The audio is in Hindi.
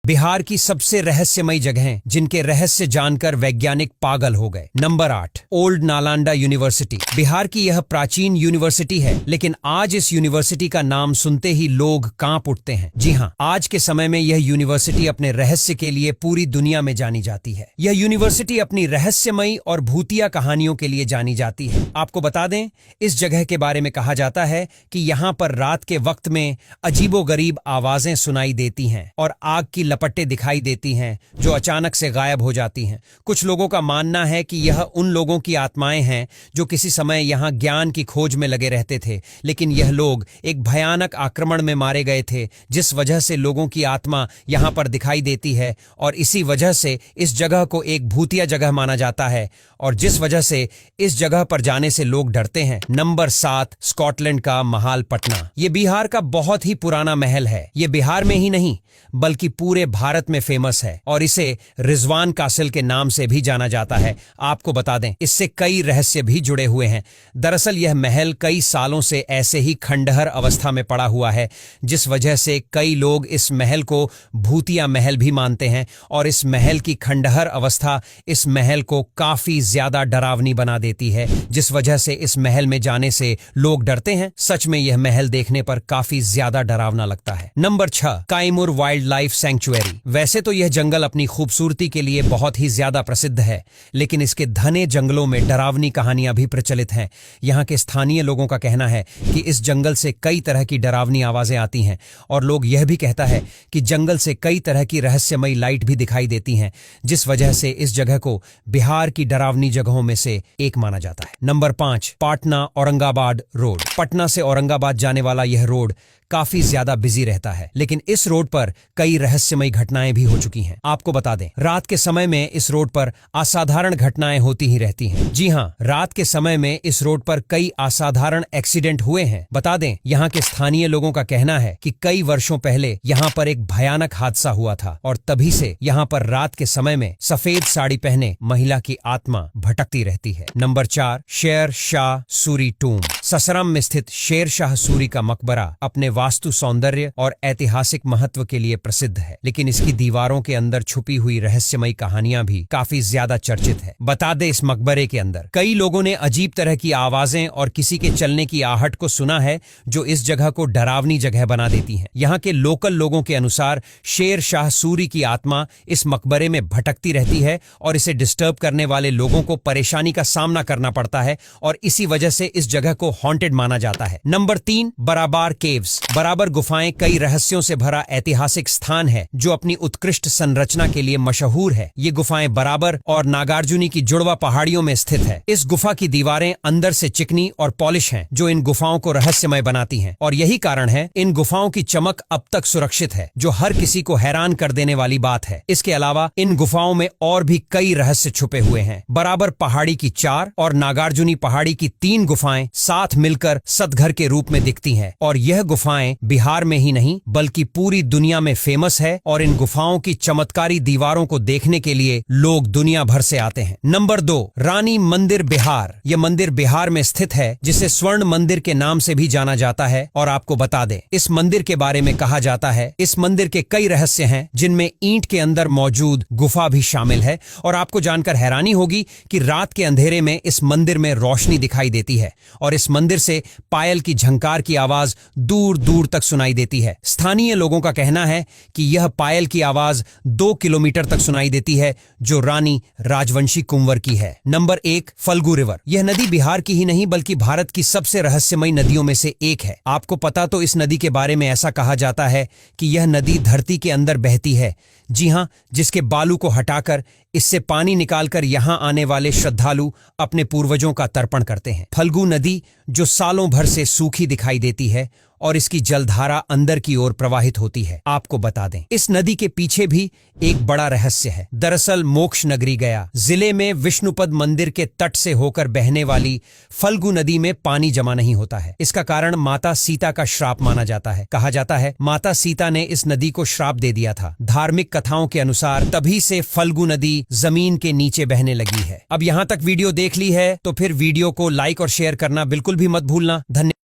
बिहार की सबसे रहस्यमयी जगहें जिनके रहस्य जानकर वैज्ञानिक पागल हो गए। Number 8, old Nalanda university. Bihar की यह प्राचीन यूनिवर्सिटी है, लेकिन आज इस यूनिवर्सिटी का नाम सुनते ही लोग कांप उठते हैं। जी हाँ, आज के समय में यह यूनिवर्सिटी अपने रहस्य के लिए पूरी दुनिया में जानी जाती है। यह यूनिवर्सिटी अपनी रहस्यमयी और भूतिया कहानियों के लिए जानी जाती है। आपको बता दें, इस जगह के बारे में कहा जाता है कि यहाँ पर रात के वक्त में अजीबोगरीब आवाजें सुनाई देती हैं और आग की लपटें दिखाई देती हैं जो अचानक से गायब हो जाती हैं। कुछ लोगों का मानना है कि यह उन लोगों की आत्माएं हैं जो किसी समय यहाँ ज्ञान की खोज में लगे रहते थे, लेकिन यह लोग एक भयानक आक्रमण में मारे गए थे, जिस वजह से लोगों की आत्मा यहाँ पर दिखाई देती है और इसी वजह से इस जगह को एक भूतिया जगह माना जाता है और जिस वजह से इस जगह पर जाने से लोग डरते हैं। नंबर 7, स्कॉटलैंड का महाल पटना। ये बिहार का बहुत ही पुराना महल है। ये बिहार में ही नहीं बल्कि पूरे भारत में फेमस है और इसे रिजवान कासिल के नाम से भी जाना जाता है। आपको बता दें, इससे कई रहस्य भी जुड़े हुए हैं। दरअसल यह महल कई सालों से ऐसे ही खंडहर अवस्था में पड़ा हुआ है, जिस वजह से कई लोग इस महल को भूतिया महल भी मानते हैं और इस महल की खंडहर अवस्था इस महल को काफी ज्यादा डरावनी बना देती है, जिस वजह से इस महल में जाने से लोग डरते हैं। सच में यह महल देखने पर काफी ज्यादा डरावना लगता है। Number 6, Kaimur wildlife sanctuary. वैसे तो यह जंगल अपनी खूबसूरती के लिए बहुत ही ज्यादा प्रसिद्ध है, लेकिन इसके घने जंगलों में डरावनी कहानियां भी प्रचलित हैं। यहाँ के स्थानीय लोगों का कहना है कि इस जंगल से कई तरह की डरावनी आवाजें आती हैं और लोग यह भी कहता है कि जंगल से कई तरह की रहस्यमयी लाइट भी दिखाई देती हैं, जिस वजह से इस जगह को बिहार की डरावनी जगहों में से एक माना जाता है। Number 5, Patna Aurangabad road. पटना से औरंगाबाद जाने वाला यह रोड काफी ज्यादा बिजी रहता है, लेकिन इस रोड पर कई रहस्यमयी घटनाएं भी हो चुकी हैं। आपको बता दें, रात के समय में इस रोड पर असाधारण घटनाएं होती ही रहती हैं। जी हाँ, रात के समय में इस रोड पर कई असाधारण एक्सीडेंट हुए हैं। बता दें, यहाँ के स्थानीय लोगों का कहना है कि कई वर्षों पहले यहाँ पर एक भयानक हादसा हुआ था और तभी से यहाँ पर रात के समय में सफेद साड़ी पहने महिला की आत्मा भटकती रहती है। नंबर 4, शेर शाह सूरी टूम। ससरम में स्थित शेर शाह सूरी का मकबरा अपने वास्तु सौंदर्य और ऐतिहासिक महत्व के लिए प्रसिद्ध है, लेकिन इसकी दीवारों के अंदर छुपी हुई रहस्यमयी कहानियां भी काफी ज्यादा चर्चित है। बता दे, इस मकबरे के अंदर कई लोगों ने अजीब तरह की आवाजें और किसी के चलने की आहट को सुना है, जो इस जगह को डरावनी जगह बना देती है। यहाँ के लोकल लोगों के अनुसार शेर शाह सूरी की आत्मा इस मकबरे में भटकती रहती है और इसे डिस्टर्ब करने वाले लोगों को परेशानी का सामना करना पड़ता है और इसी वजह से इस जगह को हॉन्टेड माना जाता है। नंबर 3, बराबर केव्स। बराबर गुफाएं कई रहस्यों से भरा ऐतिहासिक स्थान है जो अपनी उत्कृष्ट संरचना के लिए मशहूर है। ये गुफाएं बराबर और नागार्जुनी की जुड़वा पहाड़ियों में स्थित है। इस गुफा की दीवारें अंदर से चिकनी और पॉलिश हैं, जो इन गुफाओं को रहस्यमय बनाती हैं और यही कारण है इन गुफाओं की चमक अब तक सुरक्षित है, जो हर किसी को हैरान कर देने वाली बात है। इसके अलावा इन गुफाओं में और भी कई रहस्य छुपे हुए हैं। बराबर पहाड़ी की 4 और नागार्जुनी पहाड़ी की 3 गुफाएं साथ मिलकर सतघर के रूप में दिखती हैं और यह गुफाएं बिहार में ही नहीं बल्कि पूरी दुनिया में फेमस है और इन गुफाओं की चमत्कारी दीवारों को देखने के लिए लोग दुनिया भर से आते हैं। नंबर 2, रानी मंदिर बिहार। यह मंदिर बिहार में स्थित है, जिसे स्वर्ण मंदिर के नाम से भी जाना जाता है और आपको बता दें, इस मंदिर के बारे में कहा जाता है इस मंदिर के कई रहस्य हैं, जिनमें ईंट के अंदर मौजूद गुफा भी शामिल है और आपको जानकर हैरानी होगी कि रात के अंधेरे में इस मंदिर में रोशनी दिखाई देती है और इस मंदिर से पायल की झंकार की आवाज दूर दूर तक सुनाई देती है। स्थानीय लोगों का कहना है कि यह पायल की आवाज 2 किलोमीटर तक सुनाई देती है, जो रानी राजवंशी कुंवर की है। Number 1, Phalgu river. यह नदी बिहार की ही नहीं बल्कि भारत की सबसे रहस्यमयी नदियों में से एक है। आपको पता तो इस नदी के बारे में ऐसा कहा जाता है कि यह नदी धरती के अंदर बहती है। जी हाँ, जिसके बालू को हटाकर इससे पानी निकालकर यहाँ आने वाले श्रद्धालु अपने पूर्वजों का तर्पण करते हैं। फल्गु नदी जो सालों भर से सूखी दिखाई देती है और इसकी जलधारा अंदर की ओर प्रवाहित होती है। आपको बता दें, इस नदी के पीछे भी एक बड़ा रहस्य है। दरअसल मोक्ष नगरी गया जिले में विष्णुपद मंदिर के तट से होकर बहने वाली फल्गु नदी में पानी जमा नहीं होता है। इसका कारण माता सीता का श्राप माना जाता है। कहा जाता है माता सीता ने इस नदी को श्राप दे दिया था। धार्मिक कथाओं के अनुसार तभी से फल्गु नदी जमीन के नीचे बहने लगी है। अब यहाँ तक वीडियो देख ली है तो फिर वीडियो को लाइक और शेयर करना बिल्कुल भी मत भूलना। धन्यवाद।